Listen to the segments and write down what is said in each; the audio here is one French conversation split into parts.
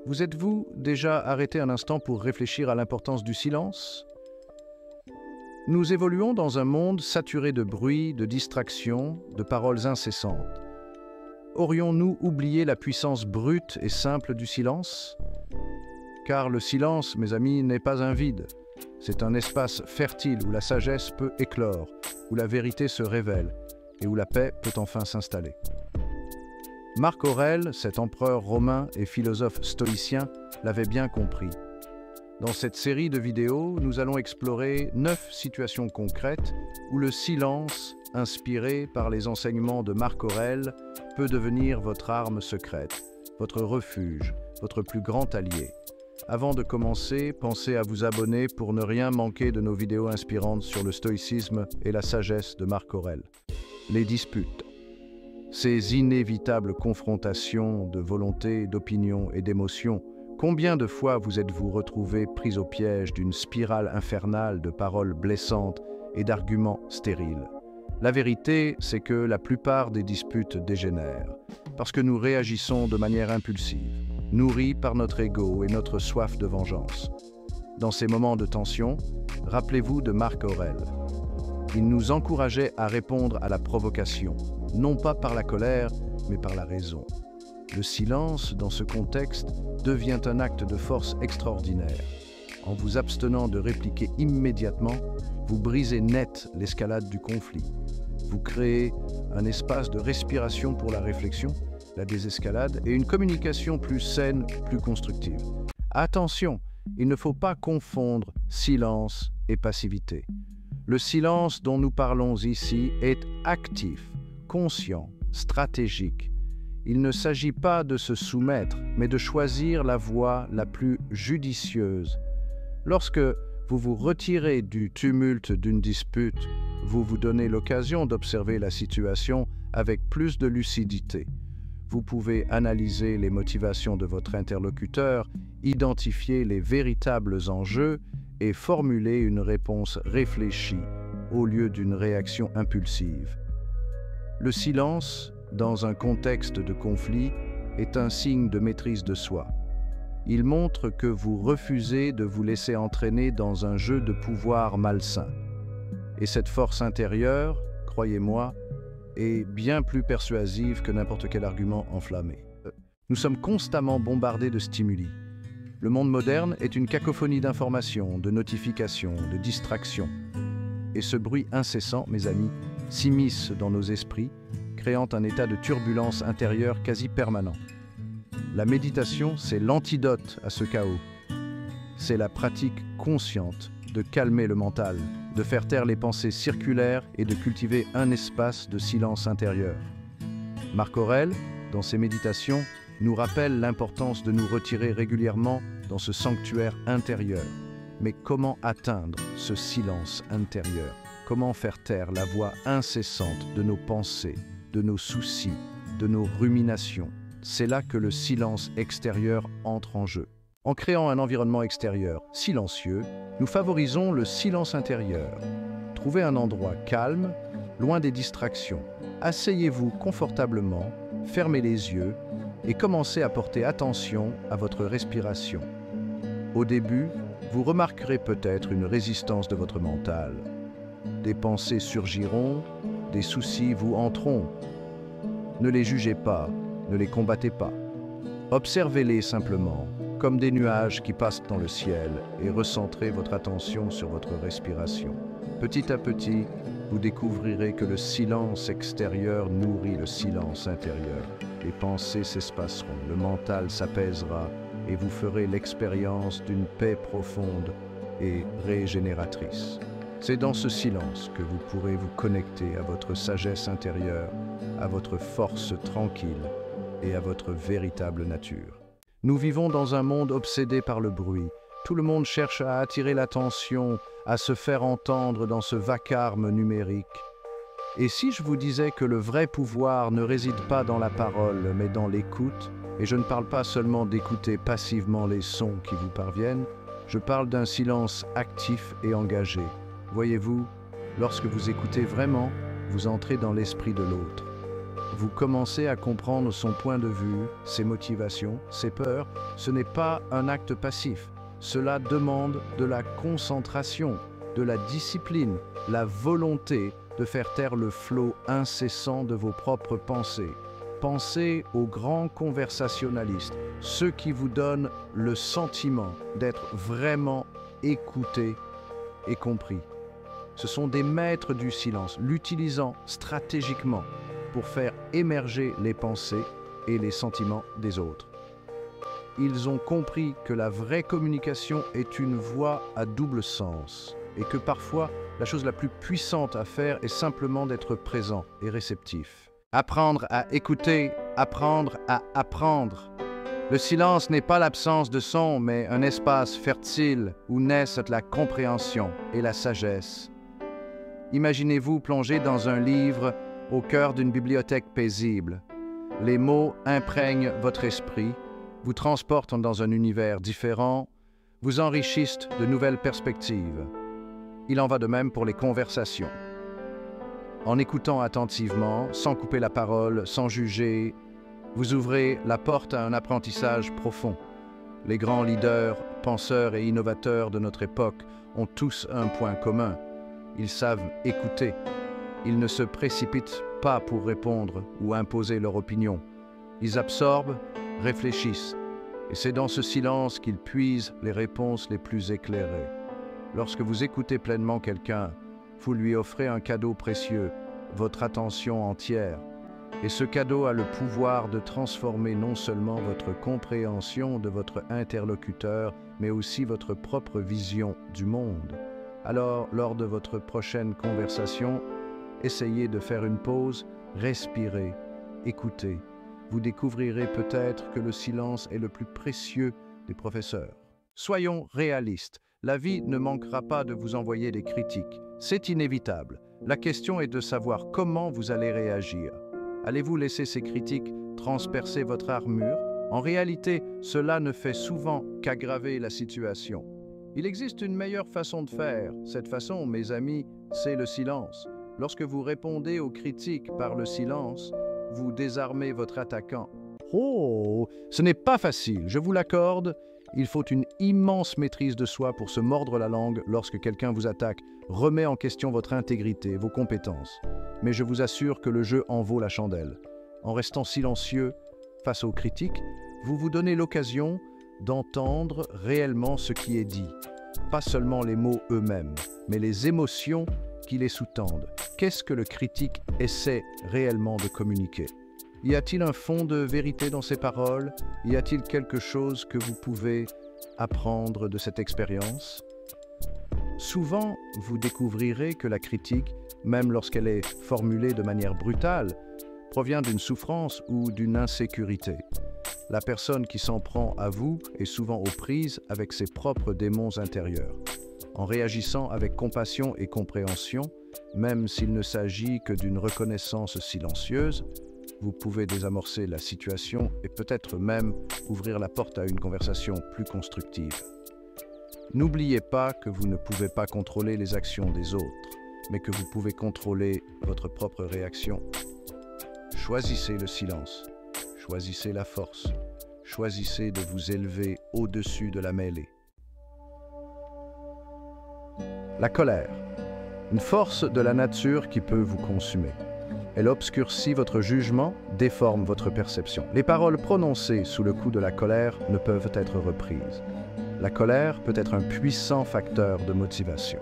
Vous êtes-vous déjà arrêté un instant pour réfléchir à l'importance du silence? Nous évoluons dans un monde saturé de bruit, de distractions, de paroles incessantes. Aurions-nous oublié la puissance brute et simple du silence? Car le silence, mes amis, n'est pas un vide. C'est un espace fertile où la sagesse peut éclore, où la vérité se révèle et où la paix peut enfin s'installer. Marc Aurèle, cet empereur romain et philosophe stoïcien, l'avait bien compris. Dans cette série de vidéos, nous allons explorer 9 situations concrètes où le silence, inspiré par les enseignements de Marc Aurèle, peut devenir votre arme secrète, votre refuge, votre plus grand allié. Avant de commencer, pensez à vous abonner pour ne rien manquer de nos vidéos inspirantes sur le stoïcisme et la sagesse de Marc Aurèle. Les disputes. Ces inévitables confrontations de volonté, d'opinion et d'émotion. Combien de fois vous êtes-vous retrouvés pris au piège d'une spirale infernale de paroles blessantes et d'arguments stériles? La vérité, c'est que la plupart des disputes dégénèrent, parce que nous réagissons de manière impulsive, nourris par notre ego et notre soif de vengeance. Dans ces moments de tension, rappelez-vous de Marc Aurèle. Il nous encourageait à répondre à la provocation, non pas par la colère, mais par la raison. Le silence, dans ce contexte, devient un acte de force extraordinaire. En vous abstenant de répliquer immédiatement, vous brisez net l'escalade du conflit. Vous créez un espace de respiration pour la réflexion, la désescalade et une communication plus saine, plus constructive. Attention, il ne faut pas confondre silence et passivité. Le silence dont nous parlons ici est actif, conscient, stratégique. Il ne s'agit pas de se soumettre, mais de choisir la voie la plus judicieuse. Lorsque vous vous retirez du tumulte d'une dispute, vous vous donnez l'occasion d'observer la situation avec plus de lucidité. Vous pouvez analyser les motivations de votre interlocuteur, identifier les véritables enjeux et formuler une réponse réfléchie au lieu d'une réaction impulsive. Le silence, dans un contexte de conflit, est un signe de maîtrise de soi. Il montre que vous refusez de vous laisser entraîner dans un jeu de pouvoir malsain. Et cette force intérieure, croyez-moi, est bien plus persuasive que n'importe quel argument enflammé. Nous sommes constamment bombardés de stimuli. Le monde moderne est une cacophonie d'informations, de notifications, de distractions. Et ce bruit incessant, mes amis, s'immisce dans nos esprits, créant un état de turbulence intérieure quasi permanent. La méditation, c'est l'antidote à ce chaos. C'est la pratique consciente de calmer le mental, de faire taire les pensées circulaires et de cultiver un espace de silence intérieur. Marc Aurèle, dans ses méditations, nous rappelle l'importance de nous retirer régulièrement dans ce sanctuaire intérieur. Mais comment atteindre ce silence intérieur? Comment faire taire la voix incessante de nos pensées, de nos soucis, de nos ruminations? C'est là que le silence extérieur entre en jeu. En créant un environnement extérieur silencieux, nous favorisons le silence intérieur. Trouvez un endroit calme, loin des distractions. Asseyez-vous confortablement, fermez les yeux et commencez à porter attention à votre respiration. Au début, vous remarquerez peut-être une résistance de votre mental. Des pensées surgiront, des soucis vous entreront. Ne les jugez pas, ne les combattez pas. Observez-les simplement, comme des nuages qui passent dans le ciel, et recentrez votre attention sur votre respiration. Petit à petit, vous découvrirez que le silence extérieur nourrit le silence intérieur. Les pensées s'espaceront, le mental s'apaisera, et vous ferez l'expérience d'une paix profonde et régénératrice. C'est dans ce silence que vous pourrez vous connecter à votre sagesse intérieure, à votre force tranquille et à votre véritable nature. Nous vivons dans un monde obsédé par le bruit. Tout le monde cherche à attirer l'attention, à se faire entendre dans ce vacarme numérique. Et si je vous disais que le vrai pouvoir ne réside pas dans la parole, mais dans l'écoute, et je ne parle pas seulement d'écouter passivement les sons qui vous parviennent, je parle d'un silence actif et engagé. Voyez-vous, lorsque vous écoutez vraiment, vous entrez dans l'esprit de l'autre. vous commencez à comprendre son point de vue, ses motivations, ses peurs. Ce n'est pas un acte passif. Cela demande de la concentration, de la discipline, la volonté de faire taire le flot incessant de vos propres pensées. Pensez aux grands conversationnalistes, ceux qui vous donnent le sentiment d'être vraiment écoutés et compris. Ce sont des maîtres du silence, l'utilisant stratégiquement pour faire émerger les pensées et les sentiments des autres. Ils ont compris que la vraie communication est une voie à double sens et que parfois, la chose la plus puissante à faire est simplement d'être présent et réceptif. Apprendre à écouter, apprendre à apprendre. Le silence n'est pas l'absence de son, mais un espace fertile où naissent la compréhension et la sagesse. Imaginez-vous plongé dans un livre au cœur d'une bibliothèque paisible. Les mots imprègnent votre esprit, vous transportent dans un univers différent, vous enrichissent de nouvelles perspectives. Il en va de même pour les conversations. En écoutant attentivement, sans couper la parole, sans juger, vous ouvrez la porte à un apprentissage profond. Les grands leaders, penseurs et innovateurs de notre époque ont tous un point commun. Ils savent écouter. Ils ne se précipitent pas pour répondre ou imposer leur opinion. Ils absorbent, réfléchissent. Et c'est dans ce silence qu'ils puisent les réponses les plus éclairées. Lorsque vous écoutez pleinement quelqu'un, vous lui offrez un cadeau précieux, votre attention entière. Et ce cadeau a le pouvoir de transformer non seulement votre compréhension de votre interlocuteur, mais aussi votre propre vision du monde. Alors, lors de votre prochaine conversation, essayez de faire une pause, respirez, écoutez. Vous découvrirez peut-être que le silence est le plus précieux des professeurs. Soyons réalistes. La vie ne manquera pas de vous envoyer des critiques. C'est inévitable. La question est de savoir comment vous allez réagir. Allez-vous laisser ces critiques transpercer votre armure? En réalité, cela ne fait souvent qu'aggraver la situation. Il existe une meilleure façon de faire. Cette façon, mes amis, c'est le silence. Lorsque vous répondez aux critiques par le silence, vous désarmez votre attaquant. Oh, ce n'est pas facile, je vous l'accorde. Il faut une immense maîtrise de soi pour se mordre la langue lorsque quelqu'un vous attaque, remet en question votre intégrité, vos compétences. Mais je vous assure que le jeu en vaut la chandelle. En restant silencieux face aux critiques, vous vous donnez l'occasion d'entendre réellement ce qui est dit. Pas seulement les mots eux-mêmes, mais les émotions qui les sous-tendent. Qu'est-ce que le critique essaie réellement de communiquer? Y a-t-il un fond de vérité dans ces paroles? Y a-t-il quelque chose que vous pouvez apprendre de cette expérience? Souvent, vous découvrirez que la critique, même lorsqu'elle est formulée de manière brutale, provient d'une souffrance ou d'une insécurité. La personne qui s'en prend à vous est souvent aux prises avec ses propres démons intérieurs. En réagissant avec compassion et compréhension, même s'il ne s'agit que d'une reconnaissance silencieuse, vous pouvez désamorcer la situation et peut-être même ouvrir la porte à une conversation plus constructive. N'oubliez pas que vous ne pouvez pas contrôler les actions des autres, mais que vous pouvez contrôler votre propre réaction. Choisissez le silence, choisissez la force, choisissez de vous élever au-dessus de la mêlée. La colère, une force de la nature qui peut vous consumer. Elle obscurcit votre jugement, déforme votre perception. Les paroles prononcées sous le coup de la colère ne peuvent être reprises. La colère peut être un puissant facteur de motivation,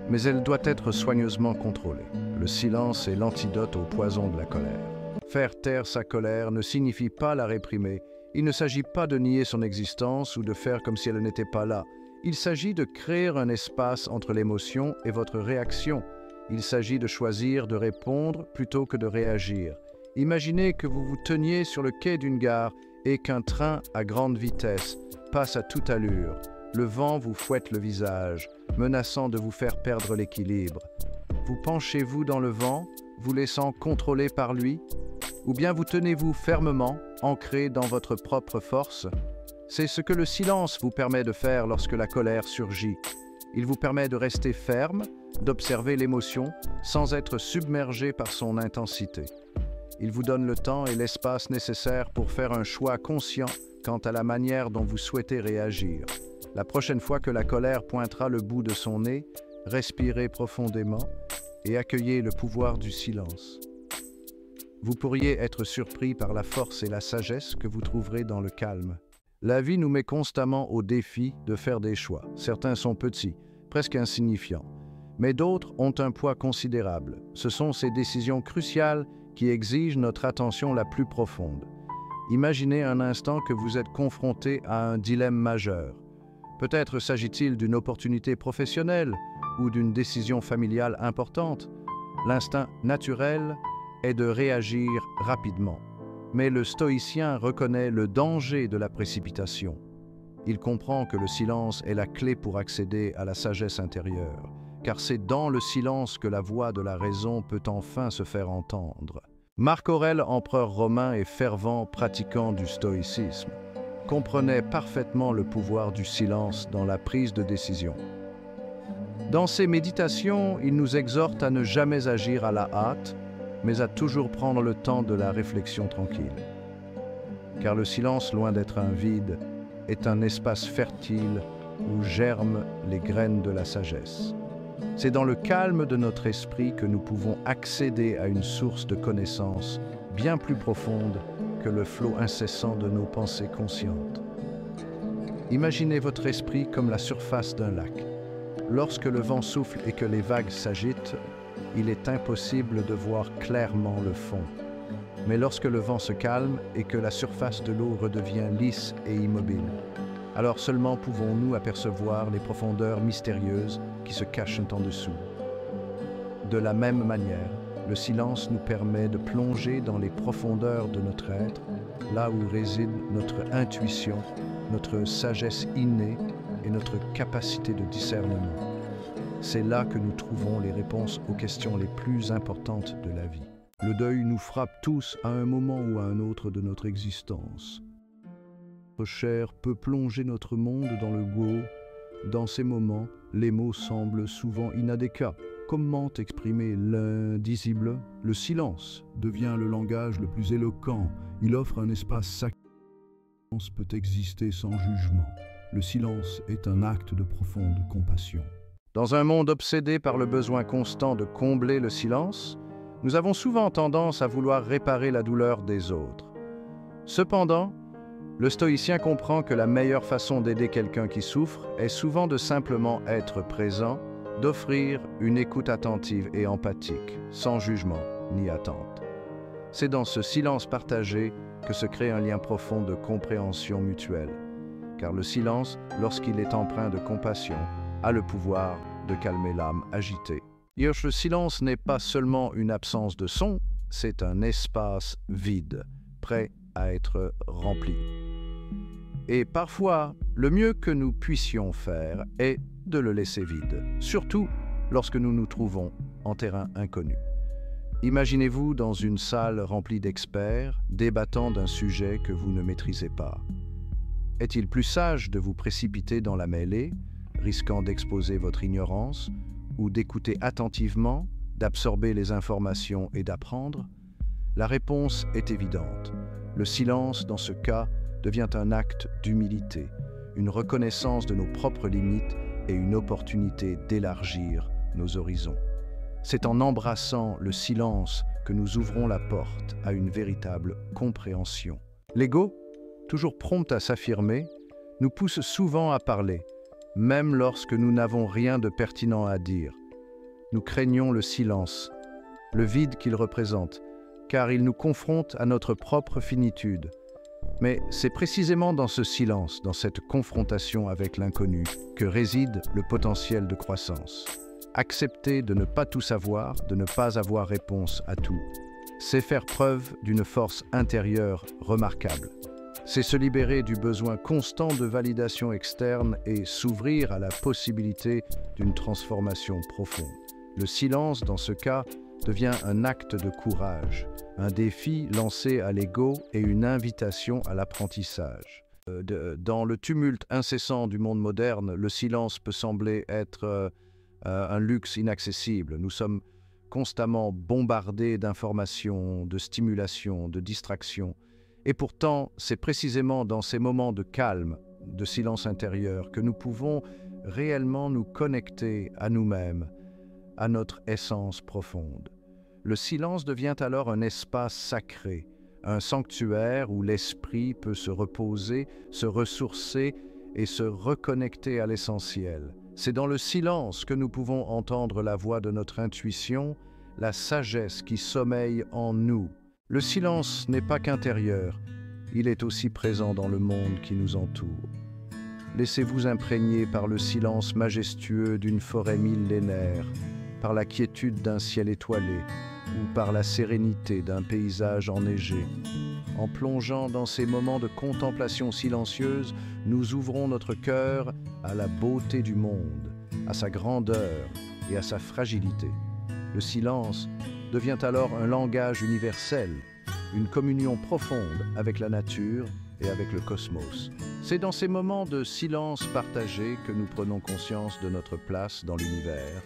mais elle doit être soigneusement contrôlée. Le silence est l'antidote au poison de la colère. Faire taire sa colère ne signifie pas la réprimer. Il ne s'agit pas de nier son existence ou de faire comme si elle n'était pas là. Il s'agit de créer un espace entre l'émotion et votre réaction. Il s'agit de choisir de répondre plutôt que de réagir. Imaginez que vous vous teniez sur le quai d'une gare et qu'un train à grande vitesse passe à toute allure. Le vent vous fouette le visage, menaçant de vous faire perdre l'équilibre. Vous penchez-vous dans le vent, vous laissant contrôler par lui? Ou bien vous tenez-vous fermement, ancré dans votre propre force? C'est ce que le silence vous permet de faire lorsque la colère surgit. Il vous permet de rester ferme, d'observer l'émotion sans être submergé par son intensité. Il vous donne le temps et l'espace nécessaires pour faire un choix conscient quant à la manière dont vous souhaitez réagir. La prochaine fois que la colère pointera le bout de son nez, respirez profondément et accueillez le pouvoir du silence. Vous pourriez être surpris par la force et la sagesse que vous trouverez dans le calme. La vie nous met constamment au défi de faire des choix. Certains sont petits, presque insignifiants, mais d'autres ont un poids considérable. Ce sont ces décisions cruciales qui exigent notre attention la plus profonde. Imaginez un instant que vous êtes confronté à un dilemme majeur. Peut-être s'agit-il d'une opportunité professionnelle ou d'une décision familiale importante. L'instinct naturel est de réagir rapidement. Mais le stoïcien reconnaît le danger de la précipitation. Il comprend que le silence est la clé pour accéder à la sagesse intérieure, car c'est dans le silence que la voix de la raison peut enfin se faire entendre. Marc Aurèle, empereur romain et fervent pratiquant du stoïcisme, comprenait parfaitement le pouvoir du silence dans la prise de décision. Dans ses méditations, il nous exhorte à ne jamais agir à la hâte, mais à toujours prendre le temps de la réflexion tranquille. Car le silence, loin d'être un vide, est un espace fertile où germent les graines de la sagesse. C'est dans le calme de notre esprit que nous pouvons accéder à une source de connaissance bien plus profonde que le flot incessant de nos pensées conscientes. Imaginez votre esprit comme la surface d'un lac. Lorsque le vent souffle et que les vagues s'agitent, il est impossible de voir clairement le fond. Mais lorsque le vent se calme et que la surface de l'eau redevient lisse et immobile, alors seulement pouvons-nous apercevoir les profondeurs mystérieuses qui se cachent en dessous. De la même manière, le silence nous permet de plonger dans les profondeurs de notre être, là où réside notre intuition, notre sagesse innée et notre capacité de discernement. C'est là que nous trouvons les réponses aux questions les plus importantes de la vie. Le deuil nous frappe tous à un moment ou à un autre de notre existence. Notre chair peut plonger notre monde dans le goût. Dans ces moments, les mots semblent souvent inadéquats. Comment exprimer l'indicible? Le silence devient le langage le plus éloquent. Il offre un espace sacré. Le silence peut exister sans jugement. Le silence est un acte de profonde compassion. Dans un monde obsédé par le besoin constant de combler le silence, nous avons souvent tendance à vouloir réparer la douleur des autres. Cependant, le stoïcien comprend que la meilleure façon d'aider quelqu'un qui souffre est souvent de simplement être présent, d'offrir une écoute attentive et empathique, sans jugement ni attente. C'est dans ce silence partagé que se crée un lien profond de compréhension mutuelle, car le silence, lorsqu'il est empreint de compassion, a le pouvoir de calmer l'âme agitée. Le silence n'est pas seulement une absence de son, c'est un espace vide, prêt à être rempli. Et parfois, le mieux que nous puissions faire est de le laisser vide, surtout lorsque nous nous trouvons en terrain inconnu. Imaginez-vous dans une salle remplie d'experts débattant d'un sujet que vous ne maîtrisez pas. Est-il plus sage de vous précipiter dans la mêlée, risquant d'exposer votre ignorance, ou d'écouter attentivement, d'absorber les informations et d'apprendre? La réponse est évidente. Le silence, dans ce cas, devient un acte d'humilité, une reconnaissance de nos propres limites et une opportunité d'élargir nos horizons. C'est en embrassant le silence que nous ouvrons la porte à une véritable compréhension. L'ego, toujours prompt à s'affirmer, nous pousse souvent à parler, même lorsque nous n'avons rien de pertinent à dire. Nous craignons le silence, le vide qu'il représente, car il nous confronte à notre propre finitude. Mais c'est précisément dans ce silence, dans cette confrontation avec l'inconnu, que réside le potentiel de croissance. Accepter de ne pas tout savoir, de ne pas avoir réponse à tout, c'est faire preuve d'une force intérieure remarquable. C'est se libérer du besoin constant de validation externe et s'ouvrir à la possibilité d'une transformation profonde. Le silence, dans ce cas, devient un acte de courage, un défi lancé à l'ego et une invitation à l'apprentissage. Dans le tumulte incessant du monde moderne, le silence peut sembler être un luxe inaccessible. Nous sommes constamment bombardés d'informations, de stimulations, de distractions. Et pourtant, c'est précisément dans ces moments de calme, de silence intérieur, que nous pouvons réellement nous connecter à nous-mêmes, à notre essence profonde. Le silence devient alors un espace sacré, un sanctuaire où l'esprit peut se reposer, se ressourcer et se reconnecter à l'essentiel. C'est dans le silence que nous pouvons entendre la voix de notre intuition, la sagesse qui sommeille en nous. Le silence n'est pas qu'intérieur, il est aussi présent dans le monde qui nous entoure. Laissez-vous imprégner par le silence majestueux d'une forêt millénaire, par la quiétude d'un ciel étoilé ou par la sérénité d'un paysage enneigé. En plongeant dans ces moments de contemplation silencieuse, nous ouvrons notre cœur à la beauté du monde, à sa grandeur et à sa fragilité. Le silence devient alors un langage universel, une communion profonde avec la nature et avec le cosmos. C'est dans ces moments de silence partagé que nous prenons conscience de notre place dans l'univers,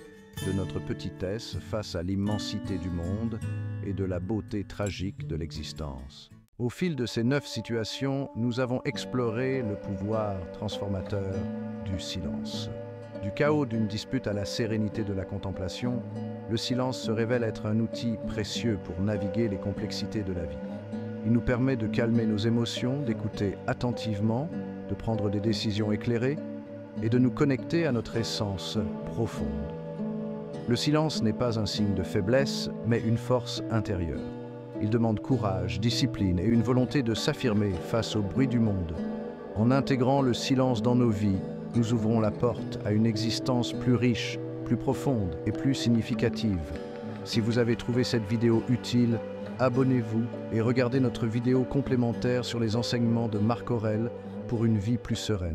de notre petitesse face à l'immensité du monde et de la beauté tragique de l'existence. Au fil de ces 9 situations, nous avons exploré le pouvoir transformateur du silence. Du chaos d'une dispute à la sérénité de la contemplation, le silence se révèle être un outil précieux pour naviguer les complexités de la vie. Il nous permet de calmer nos émotions, d'écouter attentivement, de prendre des décisions éclairées et de nous connecter à notre essence profonde. Le silence n'est pas un signe de faiblesse, mais une force intérieure. Il demande courage, discipline et une volonté de s'affirmer face au bruit du monde. En intégrant le silence dans nos vies, nous ouvrons la porte à une existence plus riche, plus profonde et plus significative. Si vous avez trouvé cette vidéo utile, abonnez-vous et regardez notre vidéo complémentaire sur les enseignements de Marc Aurèle pour une vie plus sereine.